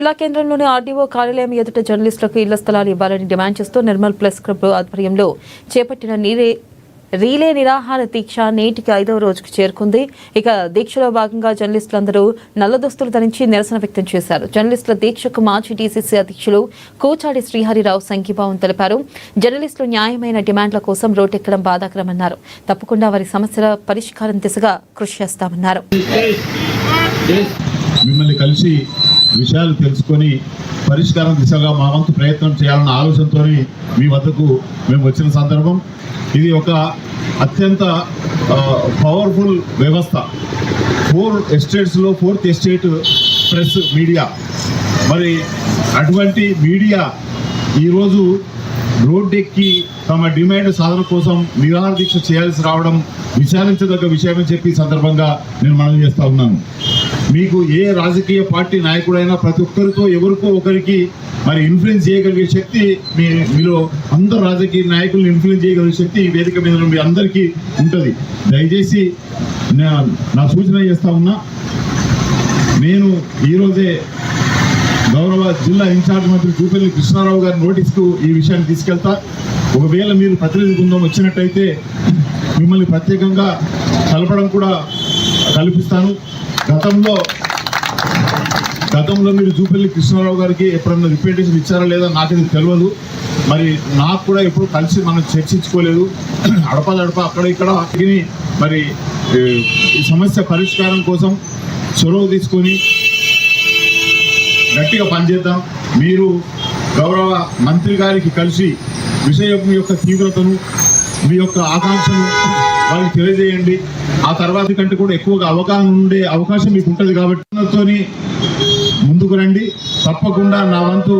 జిల్లా కేంద్రంలోని ఆర్డీఓ కార్యాలయం ఎదుట జర్నలిస్టులకు ఇళ్ల స్థలాలు ఇవ్వాలని డిమాండ్ చేస్తూ నిర్మల్ ప్రెస్ క్లబ్ ఆధ్వర్యంలో చేపట్టిన రీలే నిరాహార దీక్ష నేటికి 5వ రోజుకు చేరుకుంది. ఇక దీక్షలో భాగంగా జర్నలిస్టులందరూ నల్ల దుస్తులు ధరించి నిరసన వ్యక్తం చేశారు. జర్నలిస్టుల దీక్షకు మాజీ డీసీసీ అధ్యక్షులు కూచాడి శ్రీహరిరావు సంఘీభావం తెలిపారు. జర్నలిస్టులు న్యాయమైన డిమాండ్ల కోసం రోడ్డెక్కడం బాధాకరమన్నారు. తప్పకుండా వారి సమస్యల పరిష్కారం దిశగా కృషి చేస్తామన్నారు. మిమ్మల్ని కలిసి విషయాలు తెలుసుకొని పరిష్కారం దిశగా మా వంతు ప్రయత్నం చేయాలన్న ఆలోచనతో మీ వద్దకు మేము వచ్చిన సందర్భం ఇది. ఒక అత్యంత పవర్ఫుల్ వ్యవస్థ. 4 ఎస్టేట్స్లో 4th ఎస్టేట్ ప్రెస్ మీడియా. మరి అటువంటి మీడియా ఈరోజు రోడ్డెక్కి తమ డిమాండ్ సాధన కోసం నిరాహార దీక్ష చేయాల్సి రావడం విచారించదగ్గ విషయమని చెప్పి సందర్భంగా నేను మనవి చేస్తా ఉన్నాను. మీకు ఏ రాజకీయ పార్టీ నాయకుడైనా ప్రతి ఒక్కరితో ఎవరికో ఒకరికి మరి ఇన్ఫ్లుయెన్స్ చేయగలిగే శక్తి మీలో అందరు రాజకీయ నాయకులను ఇన్ఫ్లుయెన్స్ చేయగలిగే శక్తి ఈ వేదిక మీద మీ అందరికీ ఉంటుంది. దయచేసి నా సూచన చేస్తా ఉన్నా. నేను ఈరోజే గౌరవ జిల్లా ఇన్ఛార్జ్ మంత్రి జూపల్లి కృష్ణారావు గారి నోటీస్కు ఈ విషయాన్ని తీసుకెళ్తా. ఒకవేళ మీరు ప్రతినిధి బృందం వచ్చినట్టయితే మిమ్మల్ని ప్రత్యేకంగా కలపడం కూడా కల్పిస్తాను. గతంలో మీరు జూపల్లి కృష్ణారావు గారికి ఎప్పుడన్నా రిప్రజెంటేషన్ ఇచ్చారా లేదా నాకది తెలియదు. మరి నాకు కూడా ఎప్పుడు కలిసి మనం చర్చించుకోలేదు. అడపదడప అక్కడ ఇక్కడ మరి ఈ సమస్య పరిష్కారం కోసం చొరవ తీసుకొని గట్టిగా పనిచేద్దాం. మీరు గౌరవ మంత్రి గారికి కలిసి విషయం యొక్క తీవ్రతను మీ యొక్క ఆకాంక్షను వాళ్ళకి తెలియజేయండి. ఆ తర్వాత కంటే కూడా ఎక్కువగా అవగాహన ఉండే అవకాశం మీకు ఉంటుంది కాబట్టి ముందుకు రండి. తప్పకుండా నా వంతు